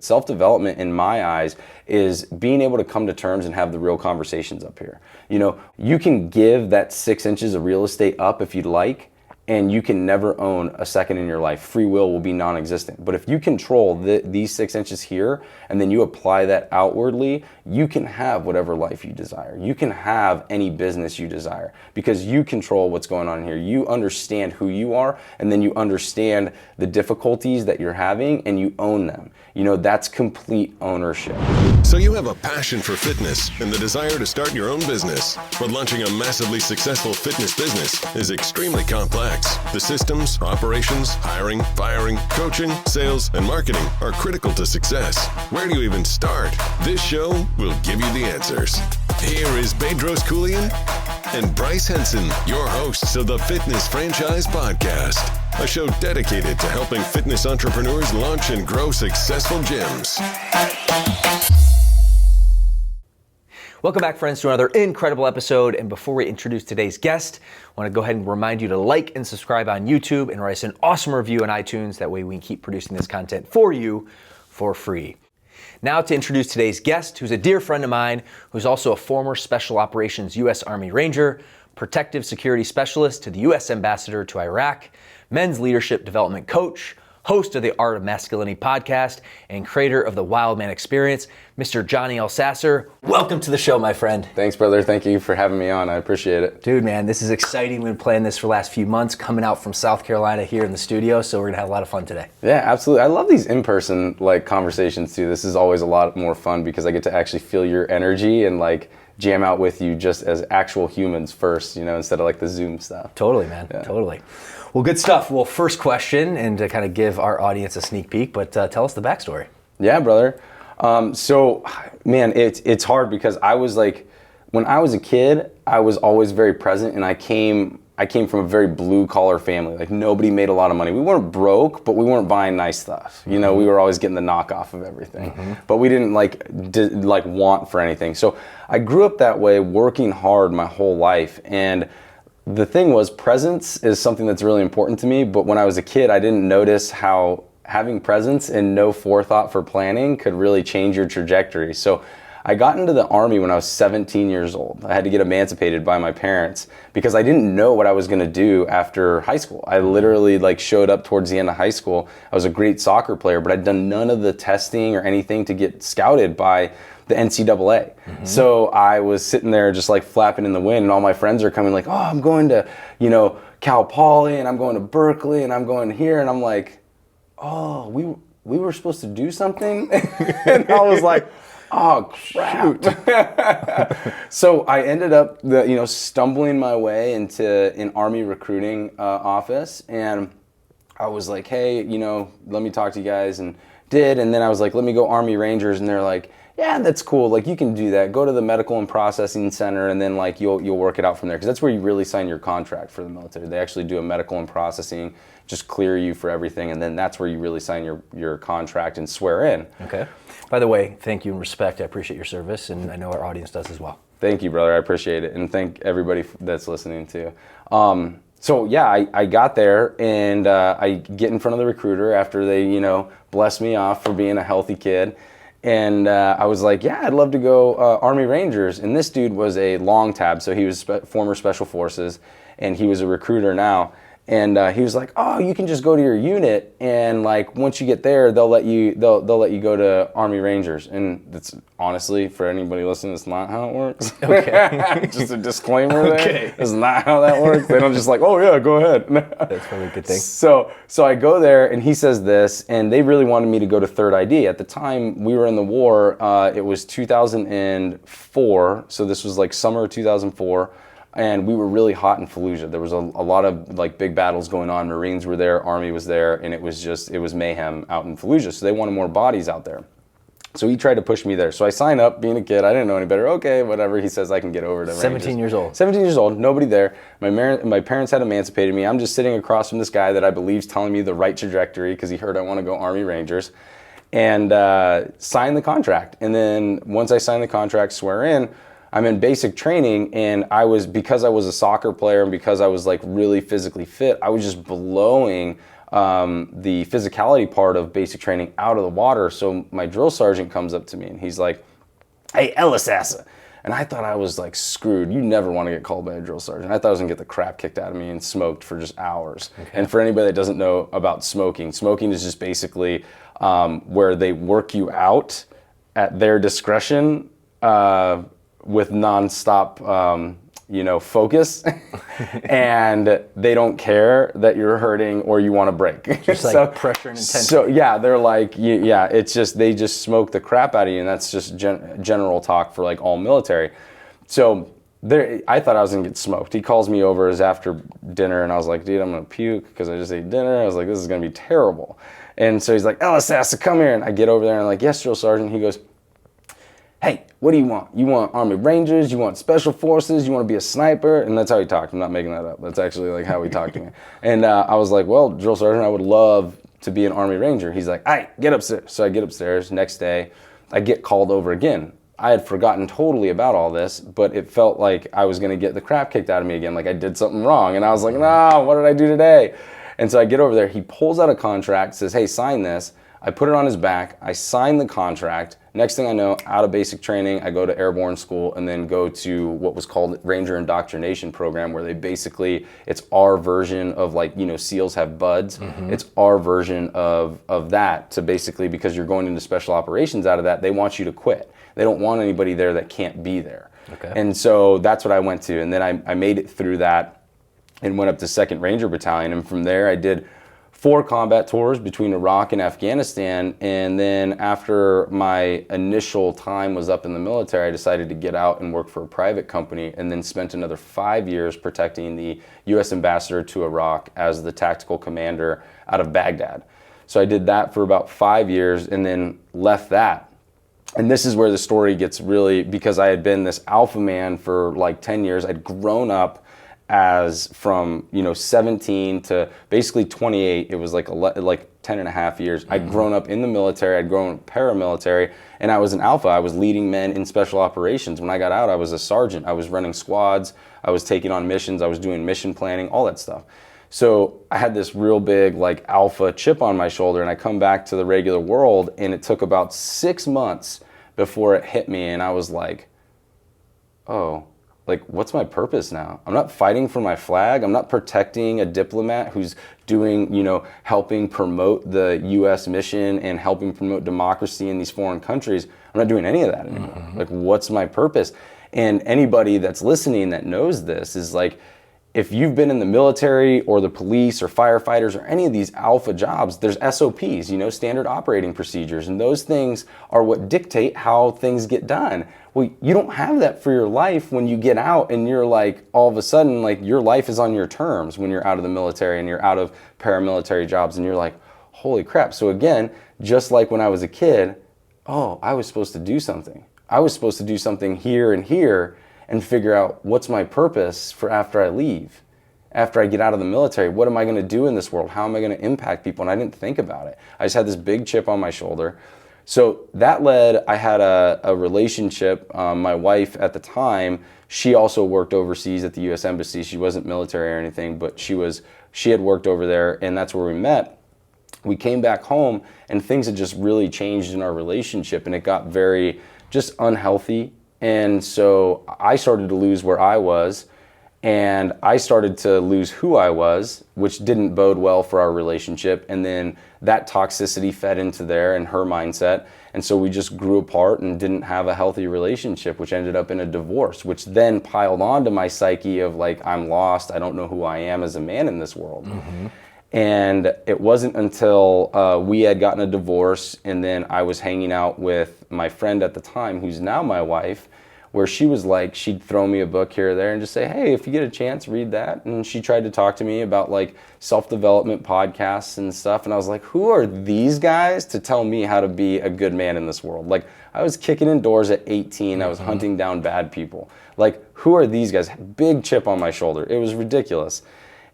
Self-development, in my eyes, is being able to come to terms and have the real conversations up here. You know, you can give that 6 inches of real estate up if you'd like, and you can never own a second in your life. Free will be non-existent. But if you control these 6 inches here, and then you apply that outwardly, you can have whatever life you desire. You can have any business you desire because you control what's going on here. You understand who you are, and then you understand the difficulties that you're having, and you own them. You know, that's complete ownership. So you have a passion for fitness and the desire to start your own business, but launching a massively successful fitness business is extremely complex. The systems, operations, hiring, firing, coaching, sales, and marketing are critical to success. Where do you even start? This show will give you the answers. Here is Bedros and Bryce Henson, your hosts of the Fitness Franchise Podcast, a show dedicated to helping fitness entrepreneurs launch and grow successful gyms. Welcome back, friends, to another incredible episode. And before we introduce today's guest, I want to go ahead and remind you to like and subscribe on YouTube and write us an awesome review on iTunes. That way we can keep producing this content for you for free. Now to introduce today's guest, who's a dear friend of mine, who's also a former Special Operations U.S. Army Ranger, protective security specialist to the U.S. Ambassador to Iraq, men's leadership development coach, host of the Art of Masculinity podcast, and creator of the Wild Man Experience, Mr. Johnny Elsasser. Welcome to the show, my friend. Thanks, brother. Thank you for having me on. I appreciate it. Dude, man, this is exciting. We've been playing this for the last few months, coming out from South Carolina here in the studio, so we're gonna have a lot of fun today. Yeah, absolutely. I love these in-person conversations too. This is always a lot more fun because I get to actually feel your energy and jam out with you just as actual humans first, you know, instead of the Zoom stuff. Totally, man. Yeah. Totally. Well, good stuff. Well, first question, and to kind of give our audience a sneak peek, but tell us the backstory. Yeah, brother. So, man, it's hard because I was when I was a kid, I was always very present, and I came from a very blue collar family. Nobody made a lot of money. We weren't broke, but we weren't buying nice stuff. You know, we were always getting the knockoff of everything, but we didn't want for anything. So I grew up that way, working hard my whole life. And the thing was, presence is something that's really important to me. But when I was a kid, I didn't notice how having presence and no forethought for planning could really change your trajectory. So I got into the Army when I was 17 years old. I had to get emancipated by my parents because I didn't know what I was going to do after high school. I literally showed up towards the end of high school. I was a great soccer player, but I'd done none of the testing or anything to get scouted by the NCAA. So I was sitting there just flapping in the wind, and all my friends are coming oh, I'm going to, Cal Poly, and I'm going to Berkeley, and I'm going here, and I'm oh, we were supposed to do something? And I was oh crap. So I ended up stumbling my way into an Army recruiting office, and I was hey, let me talk to you guys, and then I was let me go Army Rangers, and they're yeah, that's cool. You can do that. Go to the medical and processing center, and then you'll work it out from there, because that's where you really sign your contract for the military. They actually do a medical and processing, just clear you for everything, and then that's where you really sign your contract and swear in. Okay. By the way, thank you and respect. I appreciate your service, and I know our audience does as well. Thank you, brother. I appreciate it, and thank everybody that's listening too. So yeah, I got there, and I get in front of the recruiter after they bless me off for being a healthy kid. And I was yeah, I'd love to go Army Rangers. And this dude was a long tab, so he was former Special Forces, and he was a recruiter now. And he was oh, you can just go to your unit, and once you get there, they'll let you go to Army Rangers. And that's honestly, for anybody listening, it's not how it works. Okay. Just a disclaimer there. Okay. It's not how that works. They don't just oh yeah, go ahead. That's probably a good thing. So I go there, and he says this, and they really wanted me to go to 3rd ID. At the time we were in the war, it was 2004, so this was summer 2004. And we were really hot in Fallujah. There was a lot of big battles going on. Marines were there, Army was there, and it was mayhem out in Fallujah. So they wanted more bodies out there. So he tried to push me there. So I sign up, being a kid. I didn't know any better. Okay, whatever. He says I can get over to 17 years old. 17 years old, nobody there. My parents had emancipated me. I'm just sitting across from this guy that I believe is telling me the right trajectory because he heard I want to go Army Rangers. And sign the contract. And then once I sign the contract, swear in, I'm in basic training, and because I was a soccer player and because I was really physically fit, I was just blowing the physicality part of basic training out of the water. So my drill sergeant comes up to me and he's like, "Hey, Elsasser." And I thought I was like screwed. You never want to get called by a drill sergeant. I thought I was gonna get the crap kicked out of me and smoked for just hours. Okay. And for anybody that doesn't know about smoking is just basically where they work you out at their discretion with nonstop focus, and they don't care that you're hurting or you want to break. Just like pressure and intensity. So yeah, they're like, it's just, they just smoke the crap out of you, and that's just general talk for like all military. So I thought I was gonna get smoked. He calls me over as after dinner, and I was like, dude, I'm gonna puke because I just ate dinner. I was like, this is gonna be terrible. And so he's like, Elsasser, come here. And I get over there and I'm like, yes, drill sergeant. He goes, hey, what do you want? You want Army Rangers? You want Special Forces? You want to be a sniper? And that's how he talked. I'm not making that up. That's actually like how he talked to me. And I was like, well, drill sergeant, I would love to be an Army Ranger. He's like, all right, get upstairs. So I get upstairs. Next day, I get called over again. I had forgotten totally about all this, but it felt like I was going to get the crap kicked out of me again, like I did something wrong. And I was like, no, what did I do today? And so I get over there. He pulls out a contract, says, hey, sign this. I put it on his back. I sign the contract. Next thing I know, out of basic training, I go to airborne school and then go to what was called Ranger Indoctrination Program, where they basically, it's our version of like, SEALs have buds. Mm-hmm. It's our version of that, to basically, because you're going into special operations out of that, they want you to quit. They don't want anybody there that can't be there. Okay. And so that's what I went to. And then I made it through that and went up to 2nd Ranger Battalion. And from there I did 4 combat tours between Iraq and Afghanistan. And then after my initial time was up in the military, I decided to get out and work for a private company, and then spent another 5 years protecting the U.S. ambassador to Iraq as the tactical commander out of Baghdad. So I did that for about 5 years and then left that. And this is where the story gets really, because I had been this alpha man for like 10 years. I'd grown up as from 17 to basically 28. It was like 10 and a half years. Mm-hmm. I'd grown up in the military, I'd grown paramilitary, and I was an alpha. I was leading men in special operations. When I got out, I was a sergeant. I was running squads, I was taking on missions, I was doing mission planning, all that stuff. So I had this real big like alpha chip on my shoulder, and I come back to the regular world, and it took about 6 months before it hit me, and I was like, oh, like, what's my purpose now? I'm not fighting for my flag. I'm not protecting a diplomat who's doing, helping promote the U.S. mission and helping promote democracy in these foreign countries. I'm not doing any of that anymore. Mm-hmm. Like, what's my purpose? And anybody that's listening that knows this is like, if you've been in the military or the police or firefighters or any of these alpha jobs, there's SOPs, standard operating procedures, and those things are what dictate how things get done. Well, you don't have that for your life when you get out, and you're like, all of a sudden, like, your life is on your terms when you're out of the military and you're out of paramilitary jobs, and you're like, holy crap. So again, just like when I was a kid, I was supposed to do something. I was supposed to do something here and here, and figure out what's my purpose for after I leave, after I get out of the military. What am I going to do in this world? How am I going to impact people? And I didn't think about it. I just had this big chip on my shoulder. So that led, I had a relationship. My wife at the time, she also worked overseas at the U.S. Embassy. She wasn't military or anything, but she had worked over there, and that's where we met. We came back home, and things had just really changed in our relationship, and it got very just unhealthy. And so I started to lose where I was, and I started to lose who I was, which didn't bode well for our relationship. And then that toxicity fed into there and her mindset. And so we just grew apart and didn't have a healthy relationship, which ended up in a divorce, which then piled onto my psyche of like, I'm lost. I don't know who I am as a man in this world. Mm-hmm. And it wasn't until we had gotten a divorce, and then I was hanging out with my friend at the time, who's now my wife, where she was like, she'd throw me a book here or there and just say, hey, if you get a chance, read that. And she tried to talk to me about like self-development podcasts and stuff. And I was like, who are these guys to tell me how to be a good man in this world? Like, I was kicking in doors at 18. I was hunting down bad people. Like, who are these guys? Big chip on my shoulder. It was ridiculous.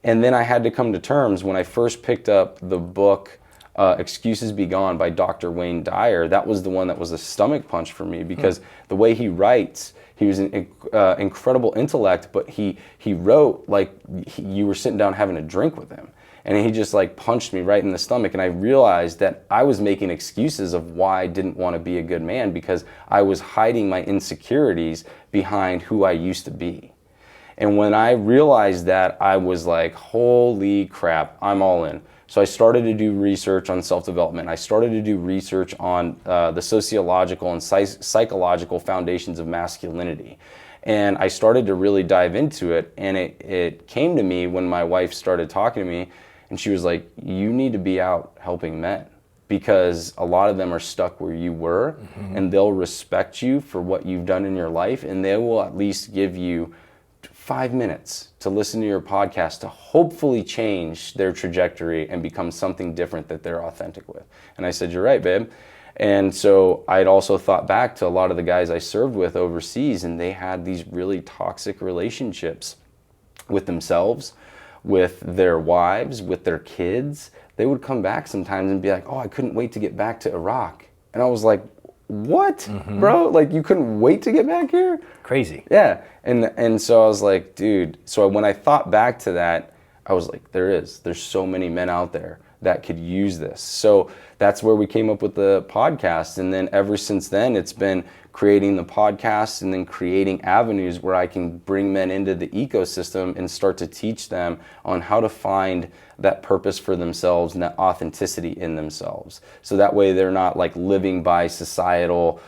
And then I had to come to terms when I first picked up the book, Excuses Be Gone by Dr. Wayne Dyer. That was the one that was a stomach punch for me, because the way he writes, he was an incredible intellect, but he wrote like you were sitting down having a drink with him. And he just like punched me right in the stomach. And I realized that I was making excuses of why I didn't want to be a good man, because I was hiding my insecurities behind who I used to be. And when I realized that, I was like, holy crap, I'm all in. So I started to do research on self-development. I started to do research on the sociological and psychological foundations of masculinity. And I started to really dive into it. And it came to me when my wife started talking to me, and she was like, you need to be out helping men, because a lot of them are stuck where you were, and they'll respect you for what you've done in your life, and they will at least give you 5 minutes to listen to your podcast to hopefully change their trajectory and become something different that they're authentic with. And I said, you're right, babe. And so I'd also thought back to a lot of the guys I served with overseas, and they had these really toxic relationships with themselves, with their wives, with their kids. They would come back sometimes and be like, oh, I couldn't wait to get back to Iraq. And I was like, what, bro? Like, you couldn't wait to get back here? Crazy. Yeah. And so I was like, dude, so when I thought back to that, I was like, there's so many men out there that could use this. So that's where we came up with the podcast. And then ever since then, it's been creating the podcast and then creating avenues where I can bring men into the ecosystem and start to teach them on how to find that purpose for themselves and that authenticity in themselves. So that way they're not like living by societal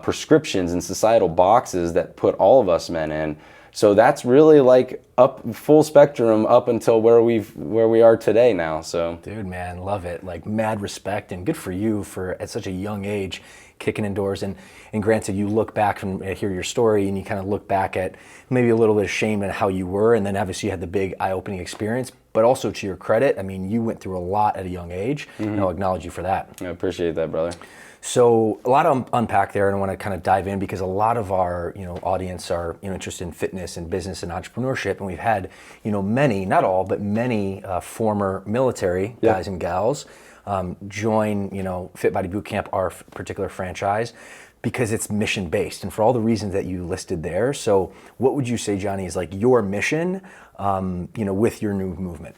prescriptions and societal boxes that put all of us men in. So that's really like up full spectrum up until where we are today now. So dude, man, love it. Like, mad respect, and good for you for at such a young age kicking indoors. And granted, you look back and hear your story, and you kind of look back at maybe a little bit ashamed at how you were, and then obviously you had the big eye-opening experience. But also, to your credit, I mean, you went through a lot at a young age, and I'll acknowledge you for that. I appreciate that, brother. So a lot to unpack there, and I want to kind of dive in, because a lot of our audience are interested in fitness and business and entrepreneurship, and we've had many, not all, but many former military guys and gals join Fit Body Bootcamp, our particular franchise, because it's mission based, and for all the reasons that you listed there. So what would you say, Johnny, is like your mission with your new movement?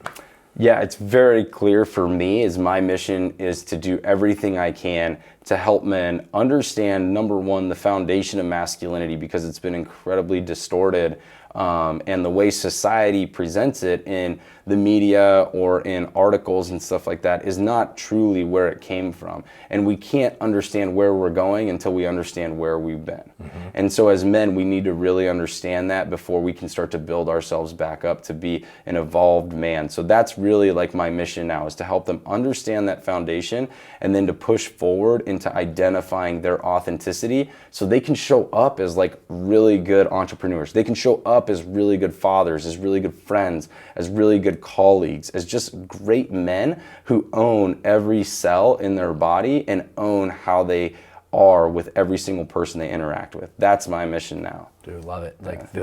Yeah, it's very clear for me, is my mission is to do everything I can to help men understand, number one, the foundation of masculinity, because it's been incredibly distorted, and the way society presents it in the media or in articles and stuff like that is not truly where it came from. And we can't understand where we're going until we understand where we've been. And so as men, we need to really understand that before we can start to build ourselves back up to be an evolved man. So that's really like my mission now, is to help them understand that foundation, and then to push forward into identifying their authenticity so they can show up as like really good entrepreneurs. They can show up as really good fathers, as really good friends, as really good colleagues, as just great men who own every cell in their body and own how they are with every single person they interact with. That's my mission now. Dude, love it. Like,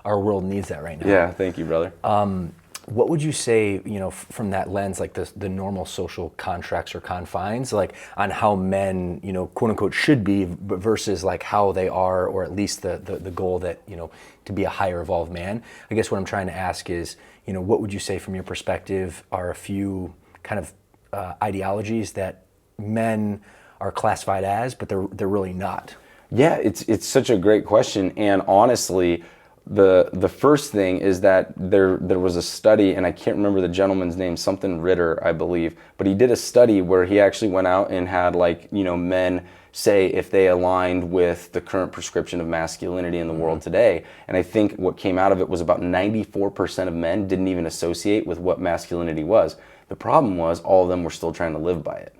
our world needs that right now. Yeah, thank you, brother. What would you say, from that lens, like the normal social contracts or confines, like on how men, quote unquote, should be versus like how they are, or at least the goal that, to be a higher evolved man? I guess what I'm trying to ask is, what would you say from your perspective are a few kind of ideologies that men are classified as, but they're really not? Yeah, it's such a great question. And honestly, the first thing is that there was a study, and I can't remember the gentleman's name, something Ritter, I believe, but he did a study where he actually went out and had men say if they aligned with the current prescription of masculinity in the world today. And I think what came out of it was about 94% of men didn't even associate with what masculinity was. The problem was all of them were still trying to live by it,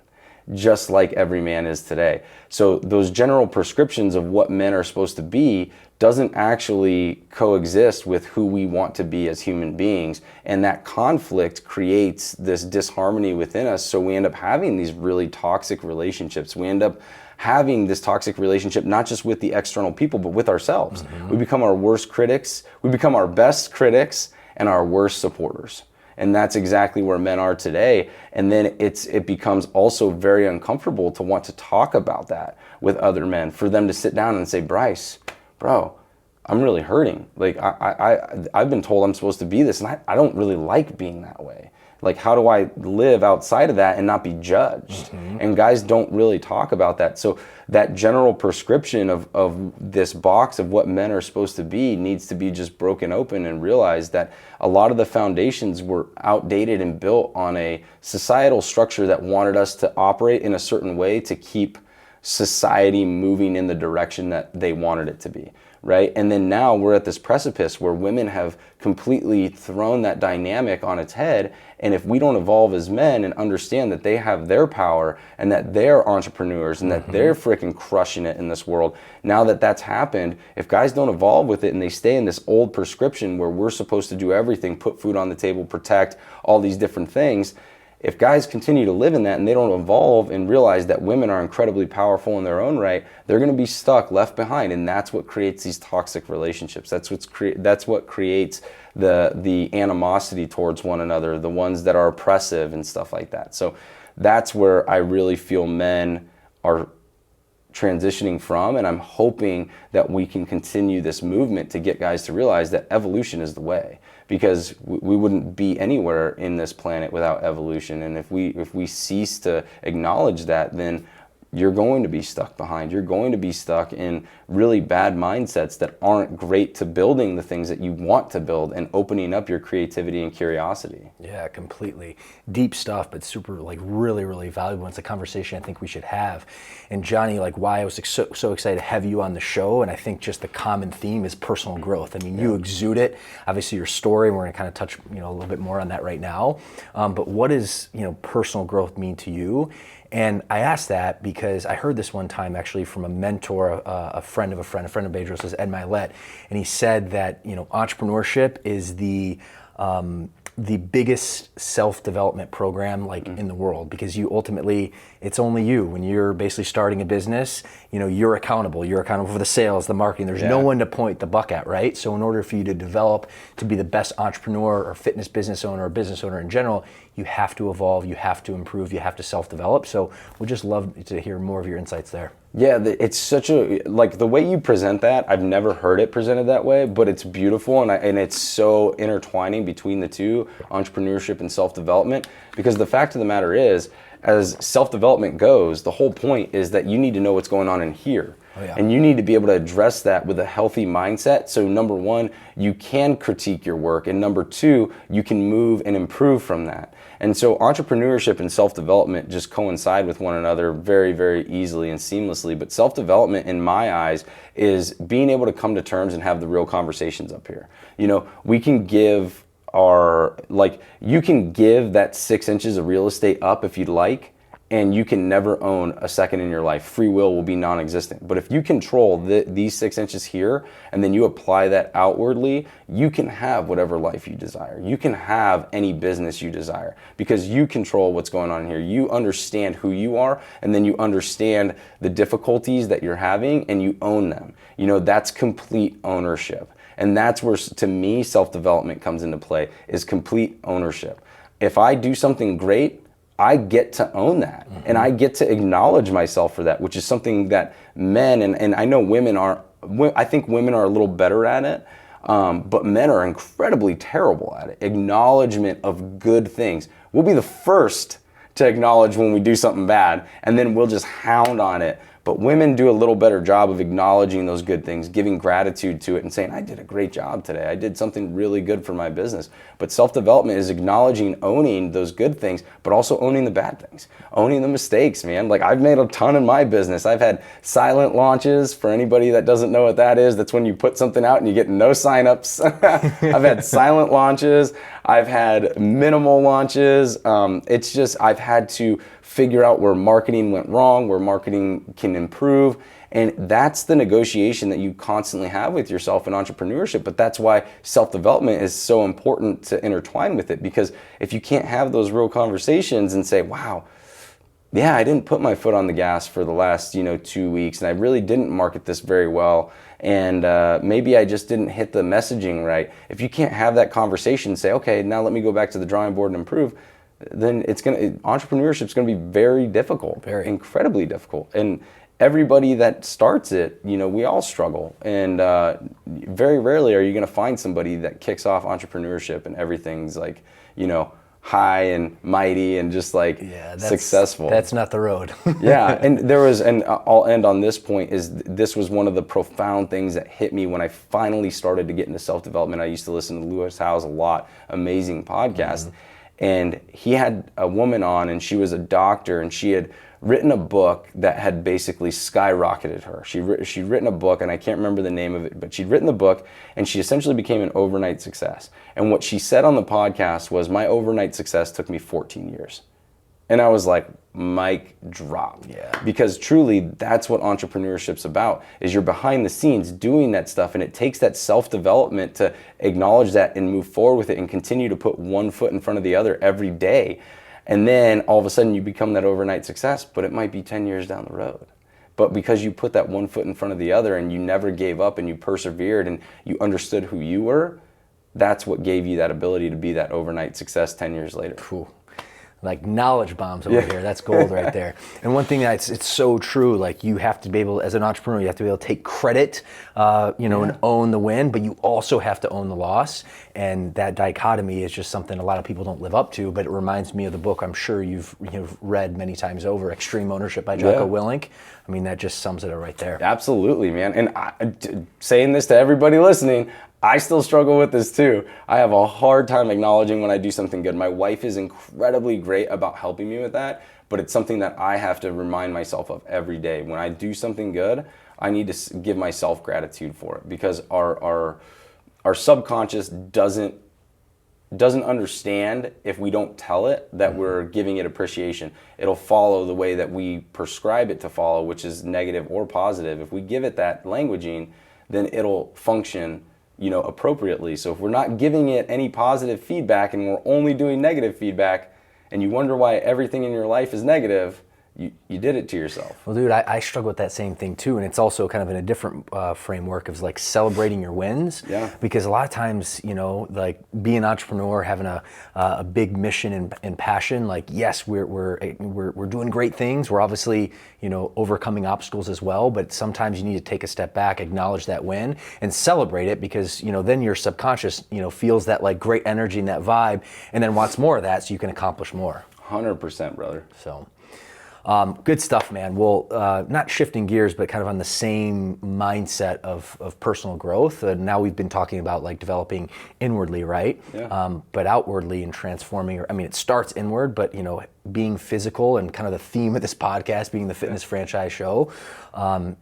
just like every man is today. So those general prescriptions of what men are supposed to be doesn't actually coexist with who we want to be as human beings. And that conflict creates this disharmony within us. So we end up having these really toxic relationships. We end up having this toxic relationship, not just with the external people, but with ourselves. We become our worst critics. We become our best critics and our worst supporters. And that's exactly where men are today. And then it becomes also very uncomfortable to want to talk about that with other men, for them to sit down and say, Bryce, bro, I'm really hurting. Like, I've been told I'm supposed to be this, and I don't really like being that way. Like, how do I live outside of that and not be judged? And guys don't really talk about that. So that general prescription of this box of what men are supposed to be needs to be just broken open and realized that a lot of the foundations were outdated and built on a societal structure that wanted us to operate in a certain way to keep society moving in the direction that they wanted it to be, right? And then now we're at this precipice where women have completely thrown that dynamic on its head. And if we don't evolve as men and understand that they have their power and that they're entrepreneurs and that they're freaking crushing it in this world, now that that's happened, if guys don't evolve with it and they stay in this old prescription where we're supposed to do everything, put food on the table, protect, all these different things, if guys continue to live in that and they don't evolve and realize that women are incredibly powerful in their own right, they're going to be stuck, left behind, and that's what creates these toxic relationships. That's what creates the animosity towards one another, the ones that are oppressive and stuff like that. So that's where I really feel men are transitioning from, and I'm hoping that we can continue this movement to get guys to realize that evolution is the way, because we wouldn't be anywhere in this planet without evolution. And if we cease to acknowledge that, then you're going to be stuck behind. You're going to be stuck in really bad mindsets that aren't great to building the things that you want to build and opening up your creativity and curiosity. Yeah, completely. Deep stuff, but super, like, really, really valuable. It's a conversation I think we should have. And Johnny, like, why I was so excited to have you on the show, and I think just the common theme is personal growth. I mean, you exude it. Obviously, your story, and we're going to kind of touch, a little bit more on that right now. But what does, personal growth mean to you? And I asked that because I heard this one time actually from a mentor, a friend of Bedros, is Ed Milet, and he said that entrepreneurship is the biggest self-development program in the world, because you ultimately, it's only you. When you're basically starting a business, you're accountable. You're accountable for the sales, the marketing. There's no one to point the buck at, right? So in order for you to develop to be the best entrepreneur or fitness business owner or business owner in general, you have to evolve, you have to improve, you have to self-develop. So we'd just love to hear more of your insights there. Yeah, it's such a, the way you present that, I've never heard it presented that way, but it's beautiful, and it's so intertwining between the two, entrepreneurship and self-development, because the fact of the matter is, as self-development goes, the whole point is that you need to know what's going on in here. Oh, yeah. And you need to be able to address that with a healthy mindset. So number one, you can critique your work. And number two, you can move and improve from that. And so entrepreneurship and self-development just coincide with one another very, very easily and seamlessly. But self-development, in my eyes, is being able to come to terms and have the real conversations up here. We can give you can give that 6 inches of real estate up if you'd like, and you can never own a second in your life. Free will be non-existent. But if you control these 6 inches here, and then you apply that outwardly, you can have whatever life you desire. You can have any business you desire, because you control what's going on here. You understand who you are, and then you understand the difficulties that you're having, and you own them. That's complete ownership. And that's where, to me, self-development comes into play, is complete ownership. If I do something great, I get to own that, and I get to acknowledge myself for that, which is something that men, and I know I think women are a little better at it, but men are incredibly terrible at it. Acknowledgement of good things. We'll be the first to acknowledge when we do something bad, and then we'll just hound on it. But women do a little better job of acknowledging those good things, giving gratitude to it, and saying, I did a great job today. I did something really good for my business. But self-development is acknowledging, owning those good things, but also owning the bad things, owning the mistakes, man. I've made a ton in my business. I've had silent launches. For anybody that doesn't know what that is, that's when you put something out and you get no signups. I've had silent launches. I've had minimal launches. It's just, I've had to figure out where marketing went wrong, where marketing can improve. And that's the negotiation that you constantly have with yourself in entrepreneurship. But that's why self-development is so important to intertwine with it. Because if you can't have those real conversations and say, wow, yeah, I didn't put my foot on the gas for the last 2 weeks, and I really didn't market this very well, and maybe I just didn't hit the messaging right. If you can't have that conversation and say, okay, now let me go back to the drawing board and improve, then entrepreneurship is going to be very difficult, incredibly difficult. And everybody that starts it, we all struggle. And very rarely are you going to find somebody that kicks off entrepreneurship and everything's high and mighty and just like successful. That's not the road. Yeah, and I'll end on this point, this was one of the profound things that hit me when I finally started to get into self-development. I used to listen to Lewis Howes a lot, amazing podcast. And he had a woman on, and she was a doctor, and she had written a book that had basically skyrocketed her. She'd written a book, and I can't remember the name of it, but she'd written the book, and she essentially became an overnight success. And what she said on the podcast was, my overnight success took me 14 years. And I was like, mic drop. Yeah. Because truly, that's what entrepreneurship's about, is you're behind the scenes doing that stuff, and it takes that self-development to acknowledge that and move forward with it and continue to put one foot in front of the other every day. And then all of a sudden you become that overnight success, but it might be 10 years down the road. But because you put that one foot in front of the other and you never gave up and you persevered and you understood who you were, that's what gave you that ability to be that overnight success 10 years later. Cool. Like knowledge bombs over here. That's gold right there. And one thing it's so true, like you have to be able, as an entrepreneur, you have to be able to take credit, and own the win, but you also have to own the loss. And that dichotomy is just something a lot of people don't live up to, but it reminds me of the book I'm sure you've read many times over, Extreme Ownership by Jocko Willink. I mean, that just sums it up right there. Absolutely, man. And saying this to everybody listening, I still struggle with this too. I have a hard time acknowledging when I do something good. My wife is incredibly great about helping me with that, but it's something that I have to remind myself of every day. When I do something good, I need to give myself gratitude for it, because our subconscious doesn't understand, if we don't tell it, that we're giving it appreciation. It'll follow the way that we prescribe it to follow, which is negative or positive. If we give it that languaging, then it'll function appropriately. So if we're not giving it any positive feedback and we're only doing negative feedback, and you wonder why everything in your life is negative, you did it to yourself. Well, dude, I struggle with that same thing too, and it's also kind of in a different framework of like celebrating your wins. Yeah. Because a lot of times, like being an entrepreneur, having a big mission and passion, like yes, we're doing great things. We're obviously overcoming obstacles as well, but sometimes you need to take a step back, acknowledge that win, and celebrate it, because then your subconscious feels that like great energy and that vibe, and then wants more of that, so you can accomplish more. 100%, brother. So. Good stuff, man. Well, not shifting gears, but kind of on the same mindset of personal growth. Now we've been talking about like developing inwardly, right? Yeah. But outwardly and transforming. It starts inward, but being physical, and kind of the theme of this podcast being the fitness franchise show,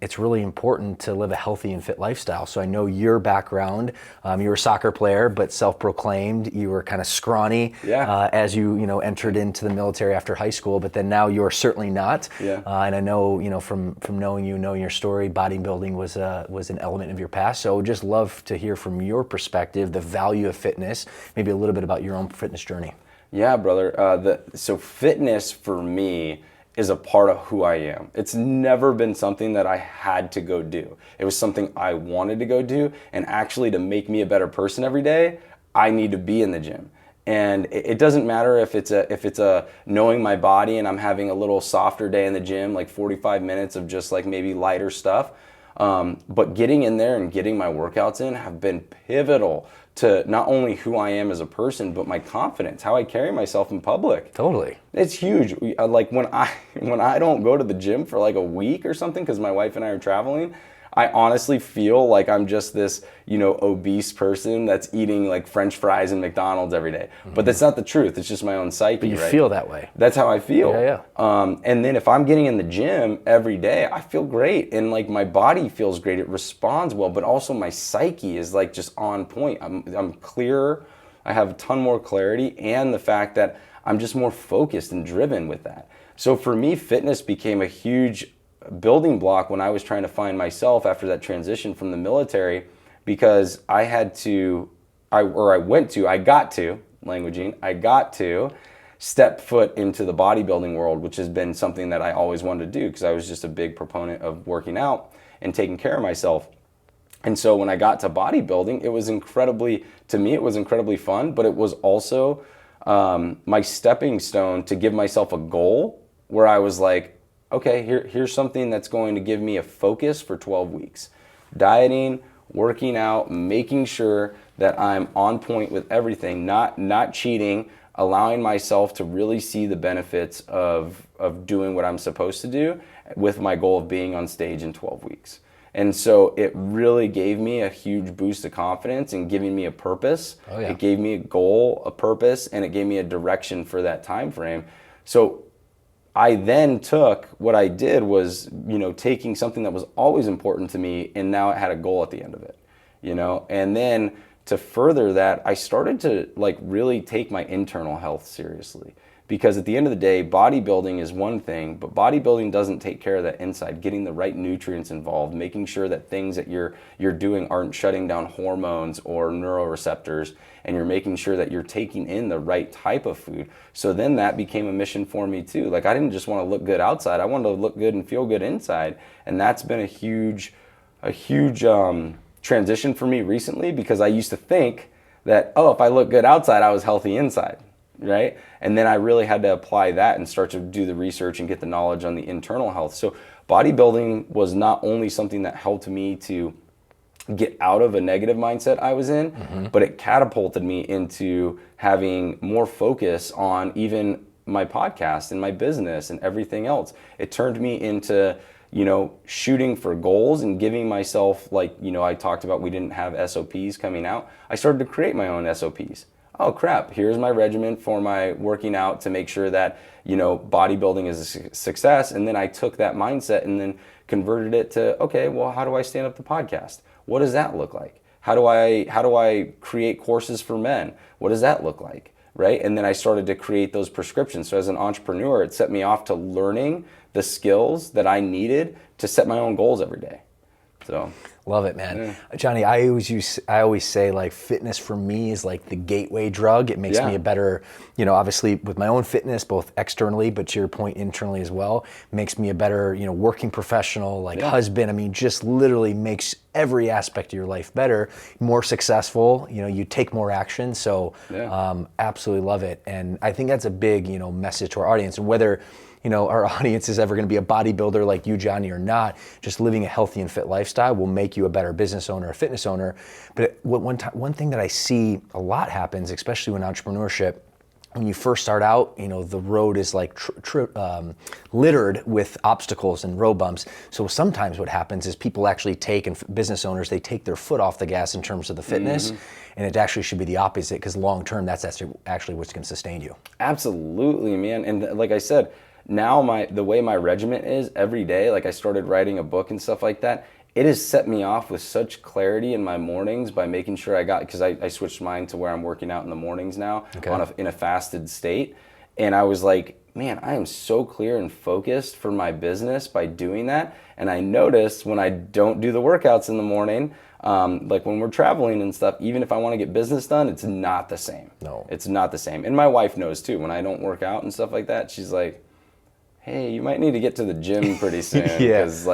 it's really important to live a healthy and fit lifestyle. So I know your background, you were a soccer player, but self-proclaimed. You were kind of scrawny as you entered into the military after high school, but then now you're certainly not. Yeah. And I know from knowing your story, bodybuilding was an element of your past. So just love to hear from your perspective the value of fitness, maybe a little bit about your own fitness journey. Yeah, brother. So fitness for me is a part of who I am. It's never been something that I had to go do. It was something I wanted to go do, and actually to make me a better person every day, I need to be in the gym. And it doesn't matter if it's a knowing my body and I'm having a little softer day in the gym, like 45 minutes of just like maybe lighter stuff. But getting in there and getting my workouts in have been pivotal to not only who I am as a person, but my confidence, how I carry myself in public. Totally. It's huge. Like when I don't go to the gym for like a week or something, because my wife and I are traveling, I honestly feel like I'm just this, obese person that's eating like French fries and McDonald's every day. Mm-hmm. But that's not the truth. It's just my own psyche. But you right? feel that way. That's how I feel. Yeah. And then if I'm getting in the gym every day, I feel great. And like my body feels great. It responds well, but also my psyche is like just on point. I'm clearer. I have a ton more clarity, and the fact that I'm just more focused and driven with that. So for me, fitness became a huge building block when I was trying to find myself after that transition from the military, because I got to step foot into the bodybuilding world, which has been something that I always wanted to do, because I was just a big proponent of working out and taking care of myself. And so when I got to bodybuilding, it was incredibly fun, but it was also my stepping stone to give myself a goal where I was like, okay, here's something that's going to give me a focus for 12 weeks. Dieting, working out, making sure that I'm on point with everything, not cheating, allowing myself to really see the benefits of doing what I'm supposed to do with my goal of being on stage in 12 weeks. And so it really gave me a huge boost of confidence and giving me a purpose. Oh, yeah. It gave me a goal, a purpose, and it gave me a direction for that time frame. So I then took, what I did was, taking something that was always important to me, and now it had a goal at the end of it, and then to further that, I started to really take my internal health seriously. Because at the end of the day, bodybuilding is one thing, but bodybuilding doesn't take care of that inside, getting the right nutrients involved, making sure that things that you're doing aren't shutting down hormones or neuroreceptors, and you're making sure that you're taking in the right type of food. So then that became a mission for me too. I didn't just want to look good outside, I wanted to look good and feel good inside. And that's been a huge transition for me recently, because I used to think that, if I look good outside, I was healthy inside. Right? And then I really had to apply that and start to do the research and get the knowledge on the internal health. So bodybuilding was not only something that helped me to get out of a negative mindset I was in, but it catapulted me into having more focus on even my podcast and my business and everything else. It turned me into, shooting for goals and giving myself, I talked about, we didn't have SOPs coming out. I started to create my own SOPs. Oh crap, here's my regimen for my working out to make sure that, bodybuilding is a success. And then I took that mindset and then converted it to, okay, well, how do I stand up the podcast? What does that look like? How do I create courses for men? What does that look like? Right? And then I started to create those prescriptions. So as an entrepreneur, it set me off to learning the skills that I needed to set my own goals every day. So love it, man. Johnny, I always say fitness for me is like the gateway drug. It makes me a better, obviously with my own fitness, both externally, but to your point, internally as well, makes me a better, working professional, husband. I mean, just literally makes every aspect of your life better, more successful, you take more action. So absolutely love it. And I think that's a big, message to our audience. And whether our audience is ever going to be a bodybuilder like you, Johnny, or not, just living a healthy and fit lifestyle will make you a better business owner, a fitness owner. But one thing that I see a lot happens, especially when entrepreneurship, when you first start out, the road is littered with obstacles and road bumps. So sometimes what happens is people actually business owners, they take their foot off the gas in terms of the fitness. And it actually should be the opposite, because long term, that's actually what's going to sustain you. Absolutely, man. And like I said, now the way my regimen is every day, I started writing a book and stuff like that, it has set me off with such clarity in my mornings by making sure because I switched mine to where I'm working out in the mornings now in a fasted state. And I was like, man, I am so clear and focused for my business by doing that. And I noticed when I don't do the workouts in the morning, when we're traveling and stuff, even if I want to get business done, it's not the same. No. It's not the same. And my wife knows too, when I don't work out and stuff like that, she's like, hey, you might need to get to the gym pretty soon. Because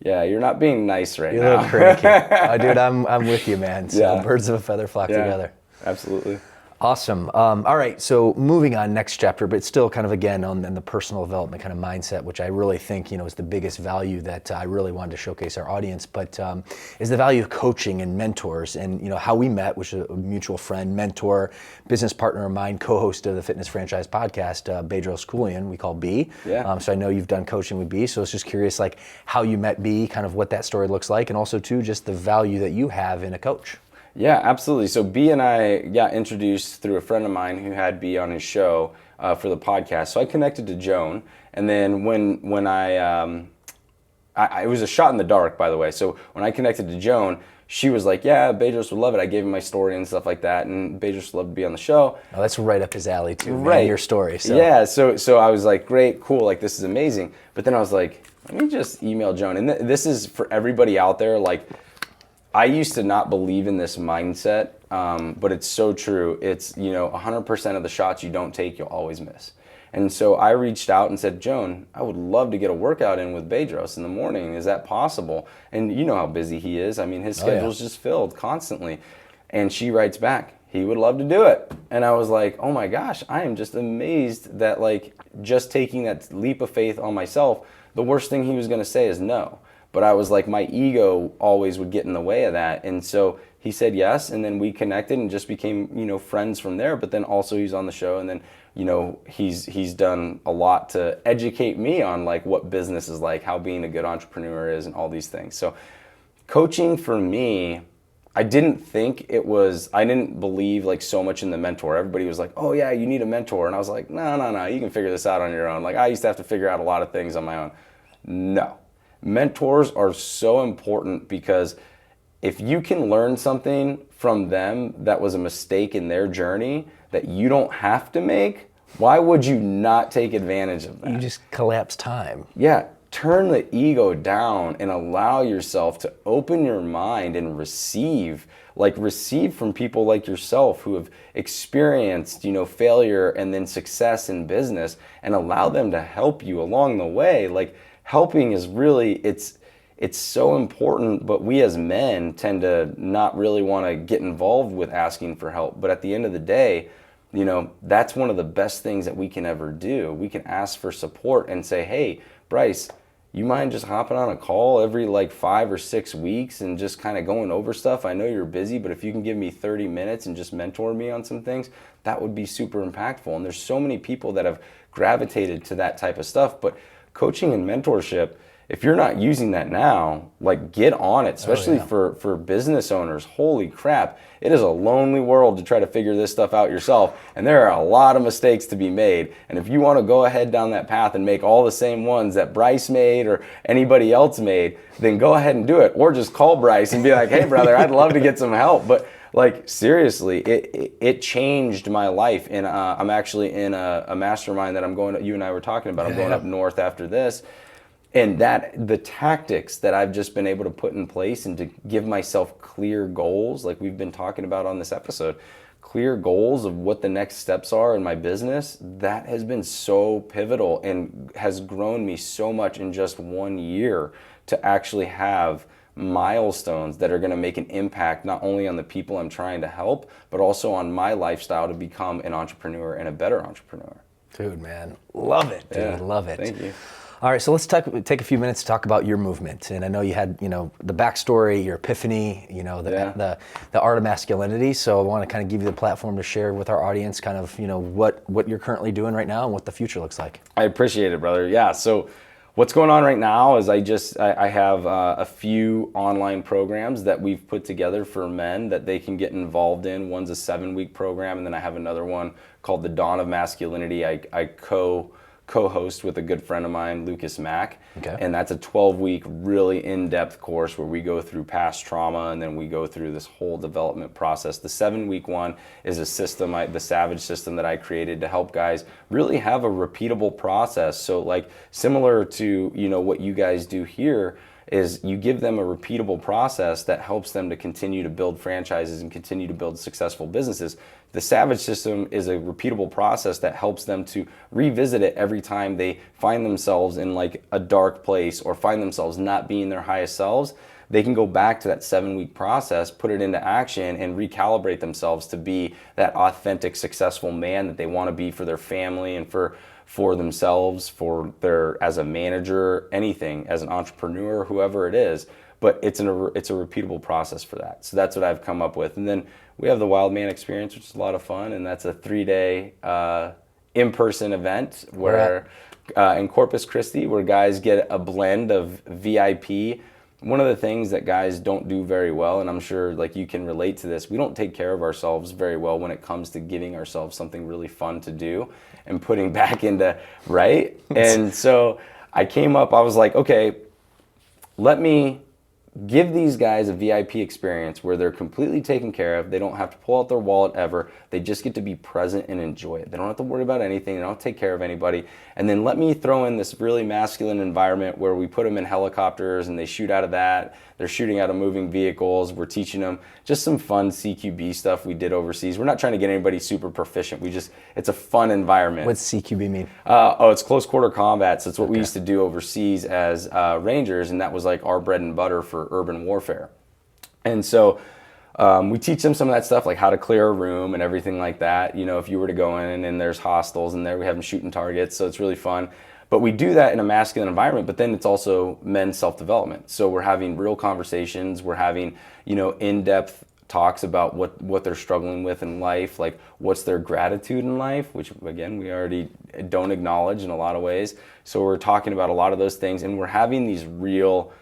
you're not being nice right now. You're a little cranky. Dude, I'm with you, man. So birds of a feather flock together. Absolutely. Awesome. All right, so moving on, next chapter, but still kind of again on the personal development kind of mindset, which I really think is the biggest value that I really wanted to showcase our audience, but is the value of coaching and mentors, and how we met, which is a mutual friend, mentor, business partner of mine, co-host of the Fitness Franchise Podcast, Bedros, we call B. Yeah. So I know you've done coaching with B, so I was just curious how you met B, kind of what that story looks like, and also too just the value that you have in a coach. Yeah, absolutely. So B and I got introduced through a friend of mine who had B on his show for the podcast. So I connected to Joan, and then when I it was a shot in the dark, by the way. So when I connected to Joan, she was like, yeah, Bedros would love it. I gave him my story and stuff like that, and Bedros would love to be on the show. Oh, that's right up his alley too, man, right. Your story. So. Yeah, so I was like, great, cool, this is amazing. But then I was like, let me just email Joan. And this is for everybody out there, I used to not believe in this mindset, but it's so true. It's, 100% of the shots you don't take, you'll always miss. And so I reached out and said, Joan, I would love to get a workout in with Bedros in the morning. Is that possible? And you know how busy he is. I mean, his schedule's just filled constantly. And she writes back, he would love to do it. And I was like, oh my gosh, I am just amazed that just taking that leap of faith on myself, the worst thing he was going to say is no. but I was like, my ego always would get in the way of that. And so he said yes, and then we connected and just became, friends from there. But then also he's on the show, and then, he's done a lot to educate me on like what business is like, how being a good entrepreneur is, and all these things. So coaching for me, I didn't believe like so much in the mentor. Everybody was like, oh yeah, you need a mentor. And I was like, no, you can figure this out on your own. Like I used to have to figure out a lot of things on my own. No, mentors are so important, because if you can learn something from them that was a mistake in their journey that you don't have to make, why would you not take advantage of that? You just collapse time. Yeah. Turn the ego down and allow yourself to open your mind and receive from people like yourself who have experienced, failure and then success in business, and allow them to help you along the way. Like helping is really, it's so important, but we as men tend to not really want to get involved with asking for help. But at the end of the day, that's one of the best things that we can ever do. We can ask for support and say, hey, Bryce, you mind just hopping on a call every like 5 or 6 weeks and just kind of going over stuff? I know you're busy, but if you can give me 30 minutes and just mentor me on some things, that would be super impactful. And there's so many people that have gravitated to that type of stuff. But coaching and mentorship, if you're not using that now, like get on it, especially for business owners. Holy crap. It is a lonely world to try to figure this stuff out yourself. And there are a lot of mistakes to be made. And if you want to go ahead down that path and make all the same ones that Bryce made or anybody else made, then go ahead and do it. Or just call Bryce and be like, hey brother, I'd love to get some help. But like seriously, it changed my life. And I'm actually in a mastermind that you and I were talking about. I'm going up north after this. And the tactics that I've just been able to put in place and to give myself clear goals, like we've been talking about on this episode, clear goals of what the next steps are in my business, that has been so pivotal and has grown me so much in just 1 year to actually have milestones that are going to make an impact not only on the people I'm trying to help, but also on my lifestyle to become an entrepreneur and a better entrepreneur. Dude, man, love it, dude, Yeah, love it. Thank you. All right, so let's take a few minutes to talk about your movement. And I know you had, the backstory, your epiphany, the Art of Masculinity. So I want to kind of give you the platform to share with our audience kind of, what you're currently doing right now and what the future looks like. I appreciate it, brother. Yeah, so what's going on right now is I have a few online programs that we've put together for men that they can get involved in. One's a 7-week program, and then I have another one called the Dawn of Masculinity. I co-host with a good friend of mine, Lucas Mack. Okay. And that's a 12-week really in-depth course where we go through past trauma and then we go through this whole development process. The 7-week one is a system, the Savage system that I created to help guys really have a repeatable process. So like similar to what you guys do here, is you give them a repeatable process that helps them to continue to build franchises and continue to build successful businesses. The Savage system is a repeatable process that helps them to revisit it every time they find themselves in like a dark place or find themselves not being their highest selves. They can go back to that 7-week process, put it into action, and recalibrate themselves to be that authentic, successful man that they want to be for their family and for themselves, as a manager, anything, as an entrepreneur, whoever it is. But it's a repeatable process for that. So that's what I've come up with. And then we have the Wild Man Experience, which is a lot of fun, and that's a 3-day in-person event where in Corpus Christi, where guys get a blend of VIP. One of the things that guys don't do very well, and I'm sure like you can relate to this, we don't take care of ourselves very well when it comes to giving ourselves something really fun to do and putting back into, right? And so I was like, okay, let me give these guys a VIP experience where they're completely taken care of. They don't have to pull out their wallet ever. They just get to be present and enjoy it. They don't have to worry about anything. They don't have to take care of anybody. And then let me throw in this really masculine environment where we put them in helicopters and they shoot out of that. They're shooting out of moving vehicles. We're teaching them just some fun CQB stuff we did overseas. We're not trying to get anybody super proficient. It's a fun environment. What's CQB mean? It's close quarter combat. So it's what we used to do overseas as Rangers, and that was like our bread and butter for urban warfare. And so we teach them some of that stuff, like how to clear a room and everything like that. If you were to go in and there's hostiles in there, we have them shooting targets, so it's really fun. But we do that in a masculine environment, but then it's also men's self-development. So we're having real conversations, we're having, in-depth talks about what they're struggling with in life, like what's their gratitude in life, which again, we already don't acknowledge in a lot of ways. So we're talking about a lot of those things, and we're having these real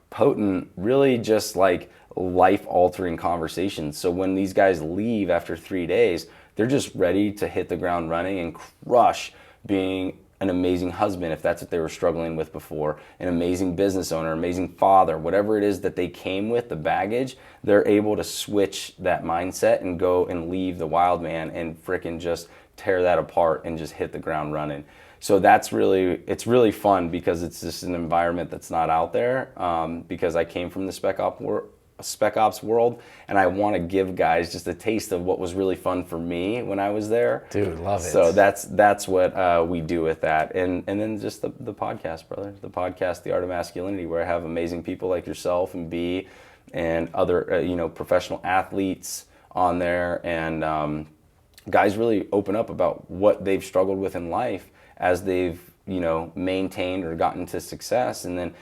potent, really just like life-altering conversations. So when these guys leave after 3 days, they're just ready to hit the ground running and crush being an amazing husband, if that's what they were struggling with before, an amazing business owner, amazing father, whatever it is that they came with, the baggage, they're able to switch that mindset and go and leave the wild man and frickin' just tear that apart and just hit the ground running. So it's really fun because it's just an environment that's not out there, because I came from the Spec Ops world, and I want to give guys just a taste of what was really fun for me when I was there. Dude, love it. So that's what we do with that, and then just the podcast, brother. The podcast, The Art of Masculinity, where I have amazing people like yourself and B, and other professional athletes on there, and guys really open up about what they've struggled with in life as they've maintained or gotten to success, and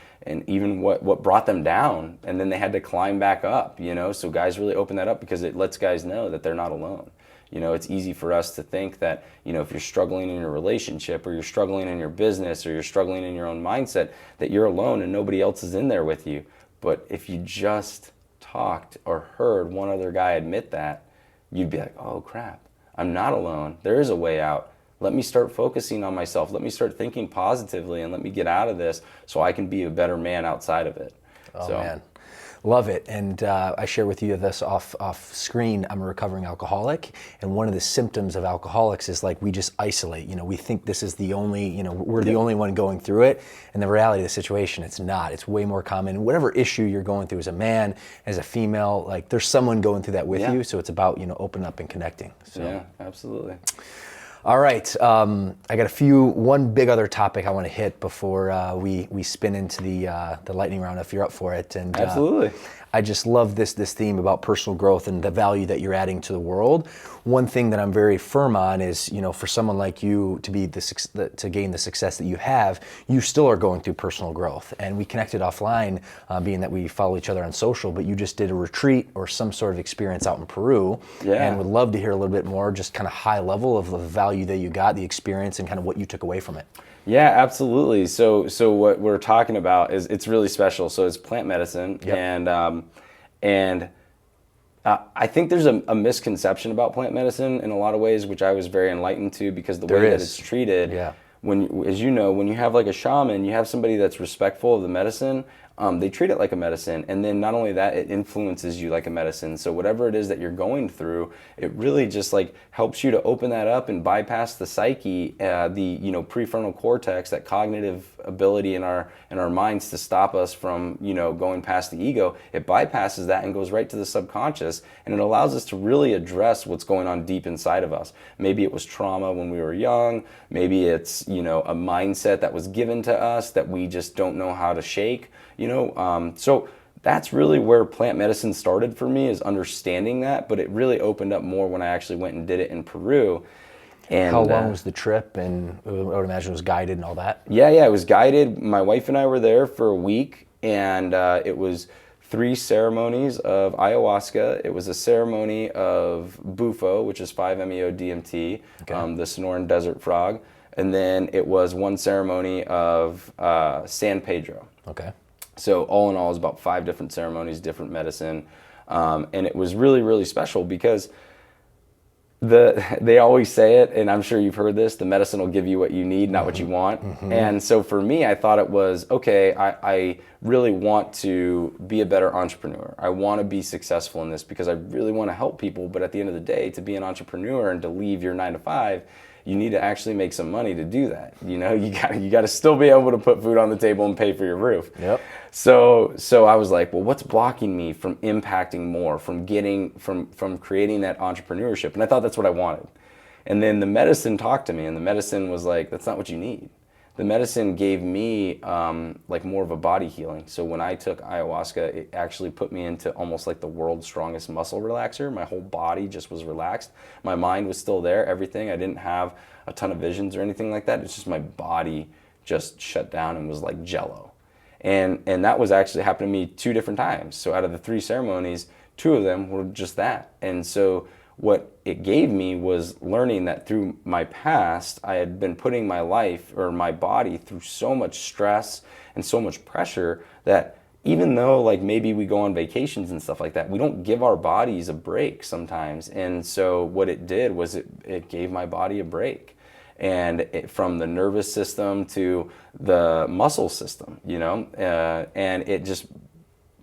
even what brought them down, and then they had to climb back up, so guys really open that up because it lets guys know that they're not alone. It's easy for us to think that, if you're struggling in your relationship, or you're struggling in your business, or you're struggling in your own mindset, that you're alone and nobody else is in there with you. But if you just talked or heard one other guy admit that, you'd be like, oh crap, I'm not alone. There is a way out. Let me start focusing on myself. Let me start thinking positively, and let me get out of this so I can be a better man outside of it. Oh, man. Love it. And I share with you this off screen. I'm a recovering alcoholic, and one of the symptoms of alcoholics is like we just isolate. We think this is the only, we're the only one going through it. And the reality of the situation, it's not. It's way more common. Whatever issue you're going through as a man, as a female, like there's someone going through that with you. So it's about opening up and connecting. So. Yeah, absolutely. All right, I got one big other topic I want to hit before we spin into the lightning round, if you're up for it. And absolutely. I just love this theme about personal growth and the value that you're adding to the world. One thing that I'm very firm on is, for someone like you to gain the success that you have, you still are going through personal growth. And we connected offline, being that we follow each other on social, but you just did a retreat or some sort of experience out in Peru. Yeah. And would love to hear a little bit more, just kind of high level of the value that you got, the experience, and kind of what you took away from it. Yeah, absolutely. So what we're talking about is, it's really special. So it's plant medicine, yep. and I think there's a misconception about plant medicine in a lot of ways, which I was very enlightened to, because the way that it's treated, when, as you know, when you have like a shaman, you have somebody that's respectful of the medicine. They treat it like a medicine, and then not only that, it influences you like a medicine. So whatever it is that you're going through, it really just like helps you to open that up and bypass the psyche, the prefrontal cortex, that cognitive ability in our minds to stop us from going past the ego. It bypasses that and goes right to the subconscious, and it allows us to really address what's going on deep inside of us. Maybe it was trauma when we were young. Maybe it's a mindset that was given to us that we just don't know how to shake. So that's really where plant medicine started for me, is understanding that, but it really opened up more when I actually went and did it in Peru. And how long was the trip? And I would imagine it was guided and all that. Yeah, it was guided. My wife and I were there for a week, and it was 3 ceremonies of ayahuasca. It was a ceremony of bufo, which is 5-MeO-DMT, the Sonoran desert frog, and then it was 1 ceremony of San Pedro. Okay. So all in all, it was about 5 different ceremonies, different medicine, and it was really, really special because they always say it, and I'm sure you've heard this, the medicine will give you what you need, not what you want. Mm-hmm. And so for me, I thought it was, okay, I really want to be a better entrepreneur. I want to be successful in this because I really want to help people. But at the end of the day, to be an entrepreneur and to leave your 9 to 5, you need to actually make some money to do that. You got to still be able to put food on the table and pay for your roof. Yep. So I was like, well, what's blocking me from impacting more, from creating that entrepreneurship? And I thought that's what I wanted. And then the medicine talked to me, and the medicine was like, that's not what you need. the medicine gave me like more of a body healing. So when I took ayahuasca, it actually put me into almost like the world's strongest muscle relaxer. My whole body just was relaxed. My mind was still there, everything. I didn't have a ton of visions or anything like that. It's just my body just shut down and was like jello. And that was actually happened to me 2 different times. So out of the 3 ceremonies, 2 of them were just that. And so what it gave me was learning that through my past, I had been putting my life or my body through so much stress and so much pressure that even though like maybe we go on vacations and stuff like that, we don't give our bodies a break sometimes. And so what it did was it gave my body a break. And from the nervous system to the muscle system, you know, and it just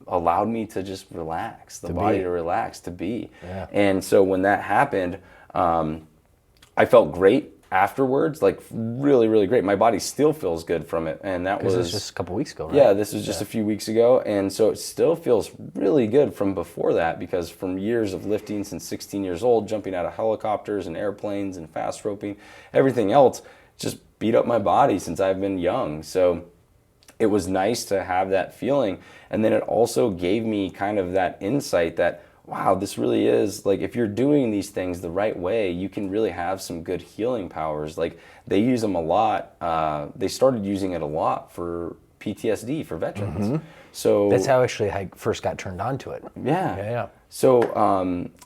allowed me to just relax, the body to relax, to be. Yeah. And so when that happened, I felt great afterwards, like really, really great. My body still feels good from it. And that was just a couple weeks ago, right? Yeah, this was just a few weeks ago. And so it still feels really good from before that, because from years of lifting since 16 years old, jumping out of helicopters and airplanes and fast roping, everything else just beat up my body since I've been young. So it was nice to have that feeling. And then it also gave me kind of that insight that, wow, this really is, like, if you're doing these things the right way, you can really have some good healing powers. Like, they use them a lot. They started using it a lot for PTSD, for veterans. Mm-hmm. So that's how actually I first got turned on to it. Yeah. So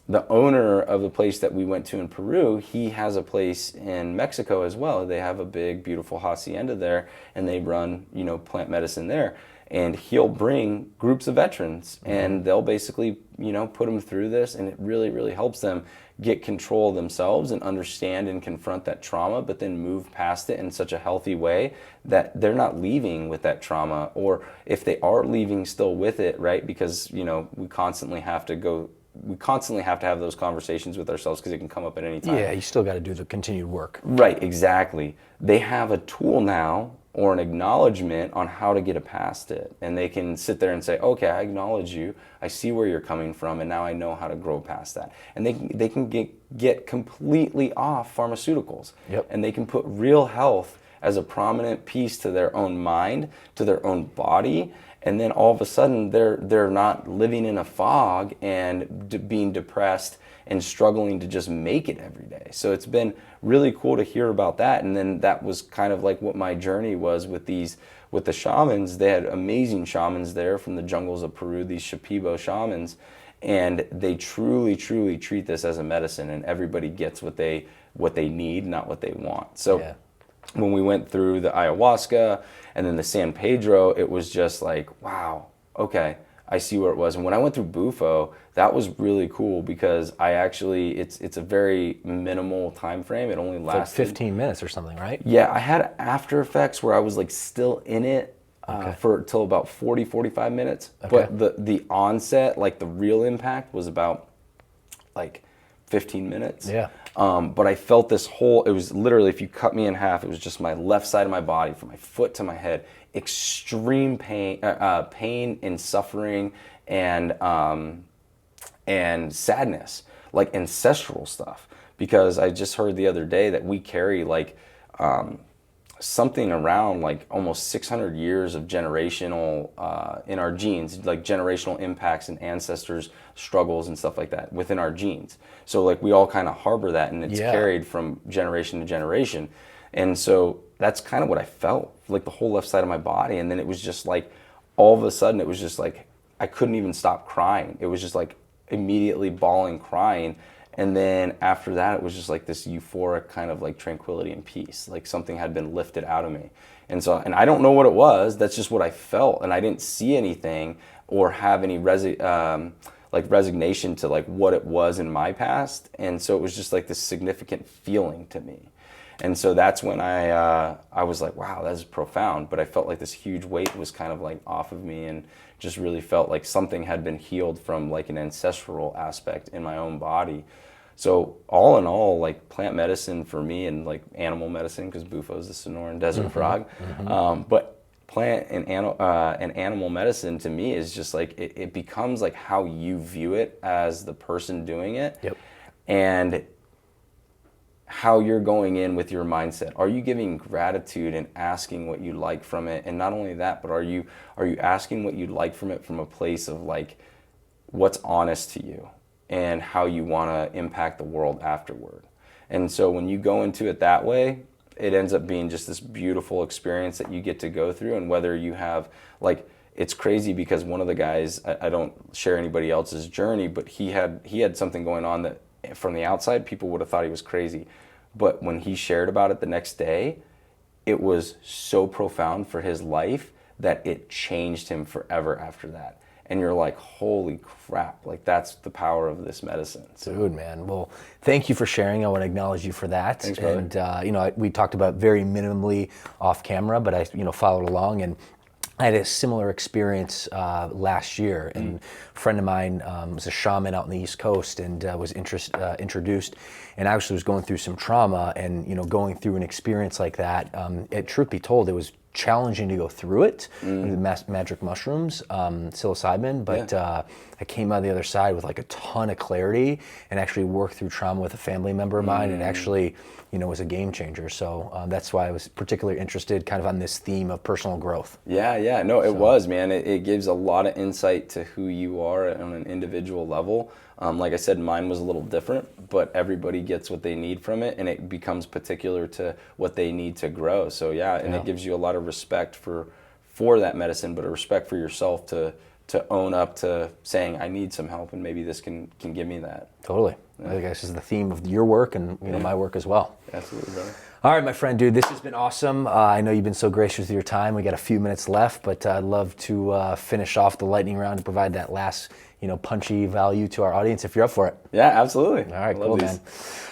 the owner of the place that we went to in Peru, he has a place in Mexico as well. They have a big, beautiful hacienda there, and they run, you know, plant medicine there. And he'll bring groups of veterans, and they'll basically, you know, put them through this, and it really, really helps them get control of themselves and understand and confront that trauma, but then move past it in such a healthy way that they're not leaving with that trauma, or if they are leaving still with it, right? Because, you know, we constantly have to have those conversations with ourselves, because it can come up at any time. Yeah, you still got to do the continued work. Right, exactly. They have a tool now, or an acknowledgement on how to get past it. And they can sit there and say, okay, I acknowledge you, I see where you're coming from, and now I know how to grow past that. And they can get completely off pharmaceuticals. Yep. And they can put real health as a prominent piece to their own mind, to their own body, and then all of a sudden they're not living in a fog and being depressed and struggling to just make it every day. So it's been really cool to hear about that. And then that was kind of like what my journey was with the shamans. They had amazing shamans there from the jungles of Peru, these Shipibo shamans, and they truly, truly treat this as a medicine, and everybody gets what they need, not what they want. So when we went through the ayahuasca and then the San Pedro, it was just like, wow, okay, I see where it was. And when I went through Bufo, that was really cool, because I actually, it's a very minimal time frame. It only lasted like 15 minutes or something, right? Yeah, I had after effects where I was like still in it for till about 45 minutes. Okay. But the onset, like the real impact, was about like 15 minutes. Yeah. But I felt this whole, it was literally, if you cut me in half, it was just my left side of my body, from my foot to my head, extreme pain and suffering and sadness, like ancestral stuff. Because I just heard the other day that we carry like something around like almost 600 years of generational in our genes, like generational impacts and ancestors' struggles and stuff like that within our genes. So like we all kind of harbor that, and it's carried from generation to generation. And so that's kind of what I felt, like the whole left side of my body. And then it was just like, all of a sudden it was just like, I couldn't even stop crying. It was just like immediately bawling, crying. And then after that, it was just like this euphoric kind of like tranquility and peace, like something had been lifted out of me. And so, and I don't know what it was, that's just what I felt. And I didn't see anything or have any resignation to like what it was in my past. And so it was just like this significant feeling to me. And so that's when I was like, wow, that's profound. But I felt like this huge weight was kind of like off of me, and just really felt like something had been healed from like an ancestral aspect in my own body. So all in all, like plant medicine for me, and like animal medicine, because Bufo is the Sonoran desert frog. But plant and animal medicine to me is just like, it becomes like how you view it as the person doing it. Yep. And how you're going in with your mindset. Are you giving gratitude and asking what you like from it? And not only that, but are you asking what you'd like from it from a place of like what's honest to you and how you want to impact the world afterward? And so when you go into it that way, it ends up being just this beautiful experience that you get to go through. And whether you have like, it's crazy because one of the guys, I don't share anybody else's journey, but he had something going on that from the outside, people would have thought he was crazy. But when he shared about it the next day, it was so profound for his life that it changed him forever after that. And you're like, holy crap, like that's the power of this medicine. So. Dude, man. Well, thank you for sharing. I want to acknowledge you for that. Thanks, brother. And, we talked about very minimally off camera, but I, followed along, and I had a similar experience last year, and a friend of mine was a shaman out in the East Coast and was introduced, and I actually was going through some trauma, and going through an experience like that, truth be told, it was challenging to go through it with magic mushrooms, psilocybin, but I came out the other side with like a ton of clarity and actually worked through trauma with a family member of mine, and actually was a game changer. So that's why I was particularly interested kind of on this theme of personal growth. Yeah. No, it was, man. It gives a lot of insight to who you are on an individual level. Like I said, mine was a little different, but everybody gets what they need from it, and it becomes particular to what they need to grow. So it gives you a lot of respect for that medicine, but a respect for yourself to own up to saying, I need some help, and maybe this can give me that. Totally. I think this is the theme of your work and my work as well. Absolutely, brother. All right, my friend, dude, this has been awesome. I know you've been so gracious with your time. We got a few minutes left, but I'd love to finish off the lightning round and provide that last, punchy value to our audience if you're up for it. Yeah, absolutely. All right, cool, man.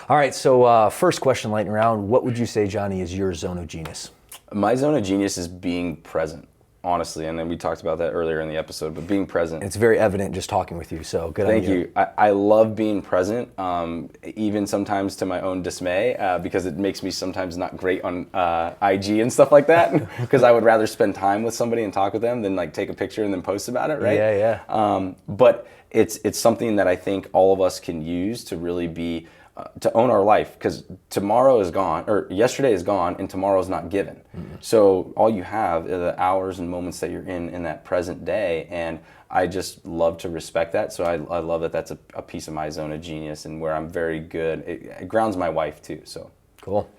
All right, so first question, lightning round. What would you say, Johnny, is your zone of genius? My zone of genius is being present, honestly, and then we talked about that earlier in the episode, but being present. It's very evident just talking with you, so good on you. Thank you. I love being present, even sometimes to my own dismay, because it makes me sometimes not great on IG and stuff like that, because I would rather spend time with somebody and talk with them than like take a picture and then post about it, right? Yeah. But it's something that I think all of us can use to really be to own our life, because tomorrow is gone, or yesterday is gone, and tomorrow is not given. Mm-hmm. So all you have are the hours and moments that you're in that present day, and I just love to respect that. So I love that that's a piece of my zone of genius, and where I'm very good. It grounds my wife too. So cool.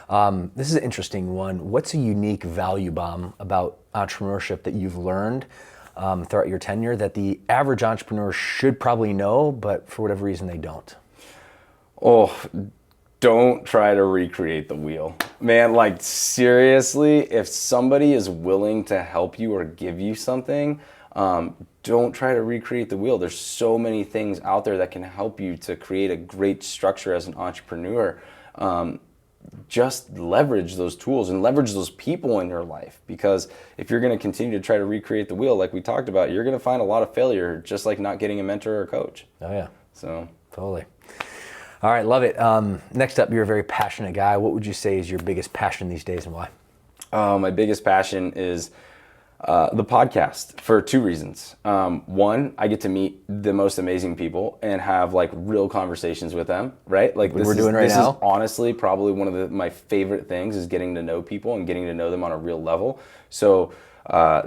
Yeah. This is an interesting one. What's a unique value bomb about entrepreneurship that you've learned throughout your tenure that the average entrepreneur should probably know, but for whatever reason they don't? Oh, don't try to recreate the wheel. Man, like seriously, if somebody is willing to help you or give you something, don't try to recreate the wheel. There's so many things out there that can help you to create a great structure as an entrepreneur. Just leverage those tools and leverage those people in your life, because if you're going to continue to try to recreate the wheel like we talked about, you're going to find a lot of failure, just like not getting a mentor or a coach. Oh yeah. So totally. All right, love it. Next up, you're a very passionate guy. What would you say is your biggest passion these days, and why? My biggest passion is the podcast, for two reasons. One, I get to meet the most amazing people and have like real conversations with them, right? Like we're doing right now. This is honestly probably one of my favorite things, is getting to know people and getting to know them on a real level. So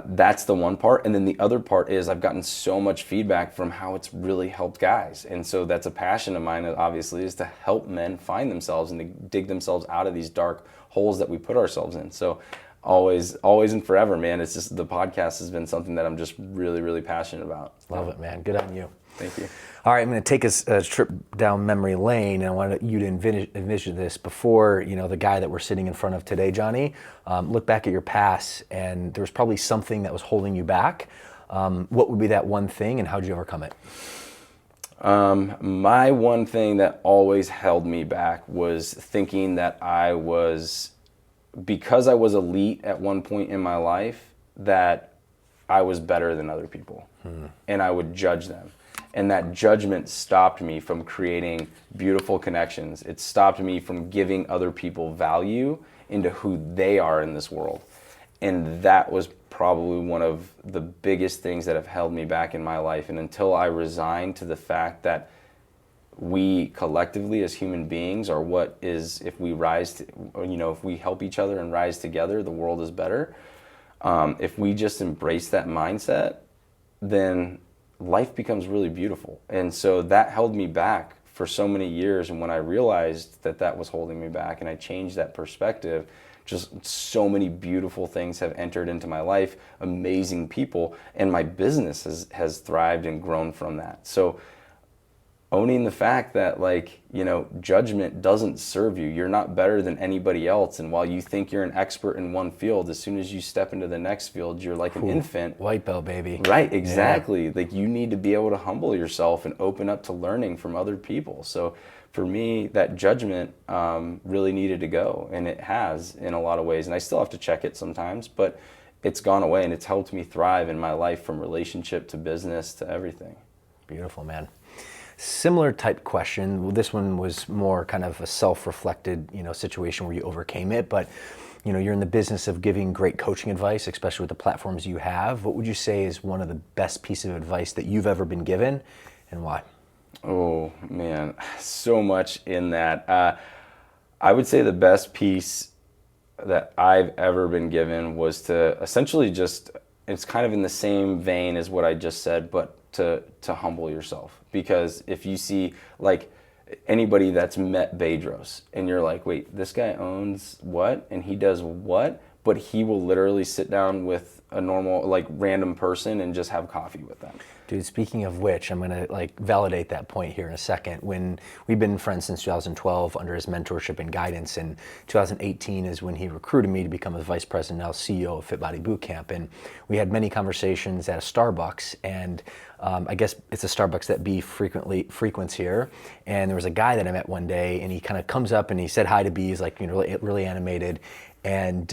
that's the one part. And then the other part is I've gotten so much feedback from how it's really helped guys. And so that's a passion of mine, obviously, is to help men find themselves and to dig themselves out of these dark holes that we put ourselves in. So always and forever, man, it's just the podcast has been something that I'm just really, really passionate about. Love it, man. Good on you. Thank you. All right, I'm going to take us a trip down memory lane, and I want you to envision this before, the guy that we're sitting in front of today, Johnny. Look back at your past, and there was probably something that was holding you back. What would be that one thing, and how did you overcome it? My one thing that always held me back was thinking that because I was elite at one point in my life, that I was better than other people, and I would judge them. And that judgment stopped me from creating beautiful connections. It stopped me from giving other people value into who they are in this world. And that was probably one of the biggest things that have held me back in my life. And until I resigned to the fact that we collectively as human beings are what is, if we rise to, if we help each other and rise together, the world is better. If we just embrace that mindset, then life becomes really beautiful. And so that held me back for so many years. And when I realized that that was holding me back and I changed that perspective, just so many beautiful things have entered into my life, amazing people, and my business has thrived and grown from that. So owning the fact that, like, judgment doesn't serve you. You're not better than anybody else. And while you think you're an expert in one field, as soon as you step into the next field, you're like an infant. White belt, baby. Right, exactly. Yeah. Like, you need to be able to humble yourself and open up to learning from other people. So for me, that judgment really needed to go, and it has in a lot of ways. And I still have to check it sometimes, but it's gone away, and it's helped me thrive in my life, from relationship to business to everything. Beautiful, man. Similar type question. Well, this one was more kind of a self-reflected, situation where you overcame it, but you're in the business of giving great coaching advice, especially with the platforms you have. What would you say is one of the best pieces of advice that you've ever been given, and why? Oh man, so much in that. I would say the best piece that I've ever been given was to essentially it's kind of in the same vein as what I just said, but to humble yourself. Because if you see, like, anybody that's met Bedros and you're like, wait, this guy owns what and he does what, but he will literally sit down with a normal, like, random person and just have coffee with them. Dude, speaking of which, I'm gonna validate that point here in a second. When we've been friends since 2012 under his mentorship and guidance, and 2018 is when he recruited me to become a vice president, now CEO of Fit Body Bootcamp. And we had many conversations at a Starbucks, and I guess it's a Starbucks that B frequents here. And there was a guy that I met one day, and he kind of comes up and he said hi to B. He's like, really animated. And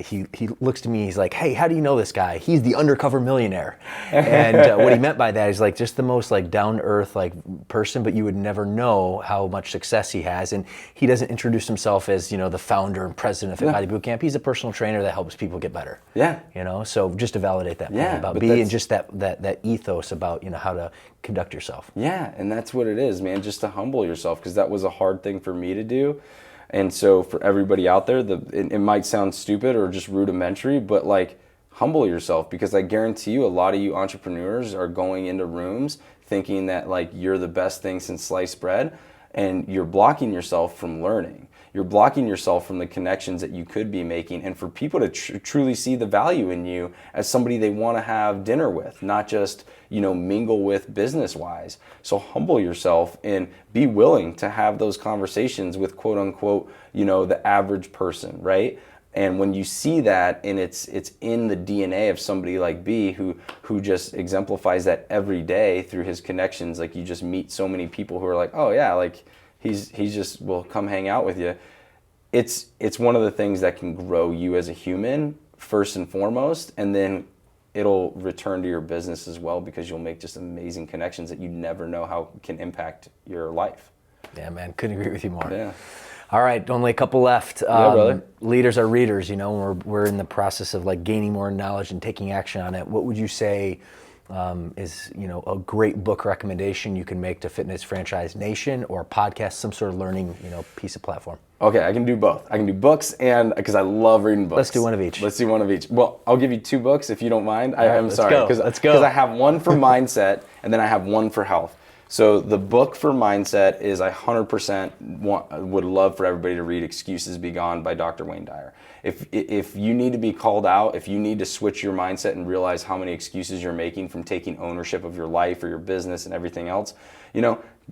he looks to me, he's like, hey, how do you know this guy? He's the undercover millionaire. And what he meant by that is, like, just the most, like, down-to-earth, like, person, but you would never know how much success he has. And he doesn't introduce himself as, the founder and president of Fit Body Bootcamp. He's a personal trainer that helps people get better. Yeah. So just to validate that point about B, and just that ethos about, how to conduct yourself. Yeah, and that's what it is, man, just to humble yourself, because that was a hard thing for me to do. And so for everybody out there, it might sound stupid or just rudimentary, but, like, humble yourself, because I guarantee you a lot of you entrepreneurs are going into rooms thinking that, like, you're the best thing since sliced bread, and you're blocking yourself from learning. You're blocking yourself from the connections that you could be making, and for people to truly see the value in you as somebody they want to have dinner with, not just, mingle with business-wise. So humble yourself and be willing to have those conversations with, quote unquote, the average person, right? And when you see that, and it's in the DNA of somebody like B, who just exemplifies that every day through his connections. Like, you just meet so many people who are like, oh yeah, like, he's just will come hang out with you. It's one of the things that can grow you as a human first and foremost, and then it'll return to your business as well, because you'll make just amazing connections that you never know how can impact your life. Yeah, man, couldn't agree with you more. Yeah. All right, only a couple left. Yeah, brother. Leaders are readers, we're in the process of, like, gaining more knowledge and taking action on it. What would you say is, a great book recommendation you can make to Fitness Franchise Nation, or a podcast, some sort of learning, piece of platform? Okay, I can do both. I can do books, and because I love reading books. Let's do one of each. Let's do one of each. Well, I'll give you 2 books if you don't mind. I'm sorry. Let's go. Because I have one for mindset, and then I have one for health. So the book for mindset is, I 100% would love for everybody to read Excuses Be Gone by Dr. Wayne Dyer. If you need to be called out, if you need to switch your mindset and realize how many excuses you're making from taking ownership of your life or your business and everything else,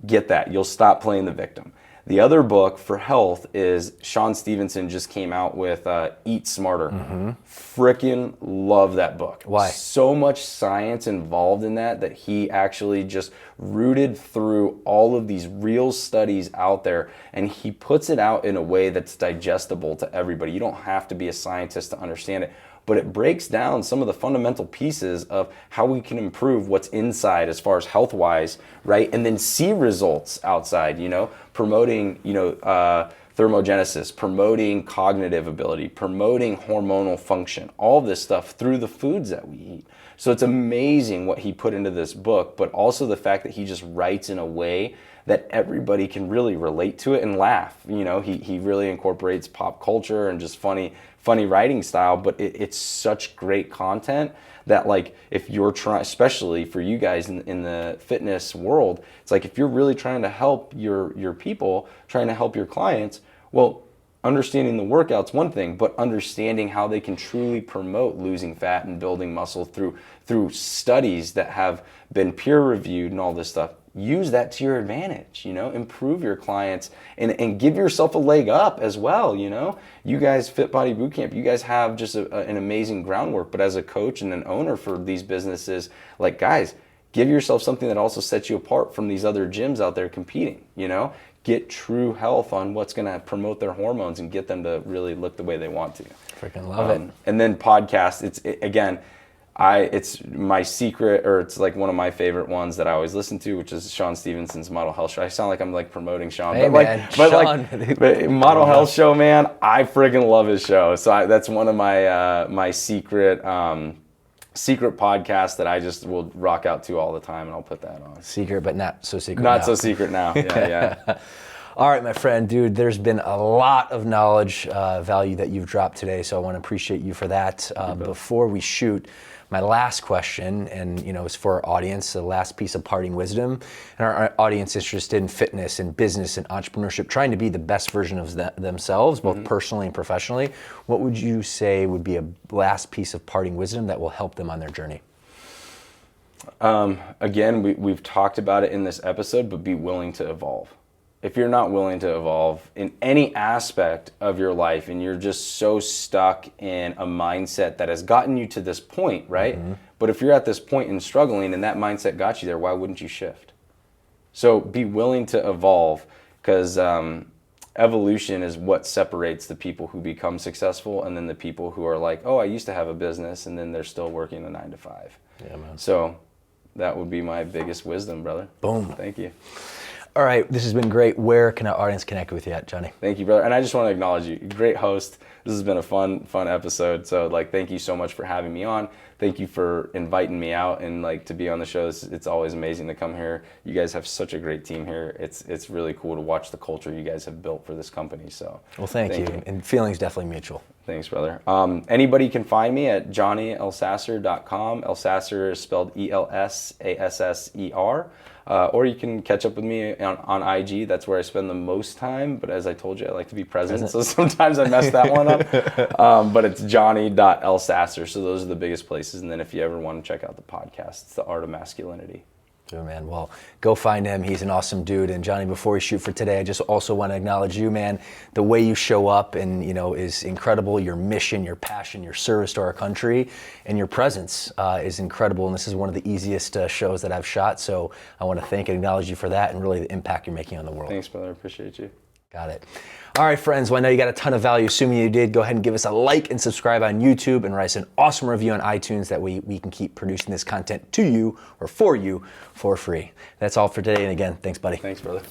get that. You'll stop playing the victim. The other book for health is Shawn Stevenson just came out with Eat Smarter. Mm-hmm. Frickin' love that book. Why? So much science involved in that he actually just rooted through all of these real studies out there, and he puts it out in a way that's digestible to everybody. You don't have to be a scientist to understand it, but it breaks down some of the fundamental pieces of how we can improve what's inside as far as health-wise, right? And then see results outside, promoting, thermogenesis, promoting cognitive ability, promoting hormonal function, all this stuff through the foods that we eat. So it's amazing what he put into this book, but also the fact that he just writes in a way that everybody can really relate to it and laugh. You know, he really incorporates pop culture and just funny writing style, but it's such great content that, like, if you're trying, especially for you guys in the fitness world, it's like if you're really trying to help your people, trying to help your clients, well, understanding the workout's one thing, but understanding how they can truly promote losing fat and building muscle through studies that have been peer reviewed and all this stuff. Use that to your advantage, you know, improve your clients and give yourself a leg up as well, you know. You guys, Fit Body Bootcamp, you guys have just an amazing groundwork, but as a coach and an owner for these businesses, like, guys, give yourself something that also sets you apart from these other gyms out there competing, you know. Get true health on what's going to promote their hormones and get them to really look the way they want to. Freaking love it. And then podcast, it's my secret, or it's like one of my favorite ones that I always listen to, which is Shawn Stevenson's Model Health Show. I sound like I'm like promoting Shawn, hey, but Model Health Show, man, I friggin' love his show. So that's one of my my secret podcast that I just will rock out to all the time, and I'll put that on. Secret, but not so secret. Not so secret now. Yeah. All right, my friend, dude, there's been a lot of knowledge, value that you've dropped today, so I want to appreciate you for that. Before we shoot, my last question, and you know, is for our audience, the last piece of parting wisdom, and our audience interested in fitness and business and entrepreneurship, trying to be the best version of themselves, both personally and professionally. What would you say would be a last piece of parting wisdom that will help them on their journey? Again, we've talked about it in this episode, but be willing to evolve. If you're not willing to evolve in any aspect of your life and you're just so stuck in a mindset that has gotten you to this point, right? But if you're at this point and struggling and that mindset got you there, why wouldn't you shift? So be willing to evolve, because evolution is what separates the people who become successful and then the people who are like, oh, I used to have a business, and then they're still working a 9 to 5. Yeah, man. So that would be my biggest wisdom, brother. Boom. Thank you. All right, this has been great. Where can our audience connect with you at, Johnny? Thank you, brother. And I just want to acknowledge you. Great host. This has been a fun episode. So, like, thank you so much for having me on. Thank you for inviting me out and, like, to be on the show. It's always amazing to come here. You guys have such a great team here. It's really cool to watch the culture you guys have built for this company. So, well, thank you. And feelings definitely mutual. Thanks, brother. Anybody can find me at johnnyelsasser.com. Elsasser is spelled Elsasser. Or you can catch up with me on IG. That's where I spend the most time. But as I told you, I like to be present. So sometimes I mess that one up. But it's johnny.elsasser. So those are the biggest places. And then if you ever want to check out the podcast, it's the Art of Masculinity. Good, man. Well, go find him. He's an awesome dude. And Johnny, before we shoot for today, I just also want to acknowledge you, man. The way you show up and, you know, is incredible. Your mission, your passion, your service to our country, and your presence is incredible. And this is one of the easiest shows that I've shot. So I want to thank and acknowledge you for that and really the impact you're making on the world. Thanks, brother. I appreciate you. Got it. All right, friends. Well, I know you got a ton of value. Assuming you did, go ahead and give us a like and subscribe on YouTube and write us an awesome review on iTunes. That way we can keep producing this content to you or for you for free. That's all for today. And again, thanks, buddy. Thanks, brother.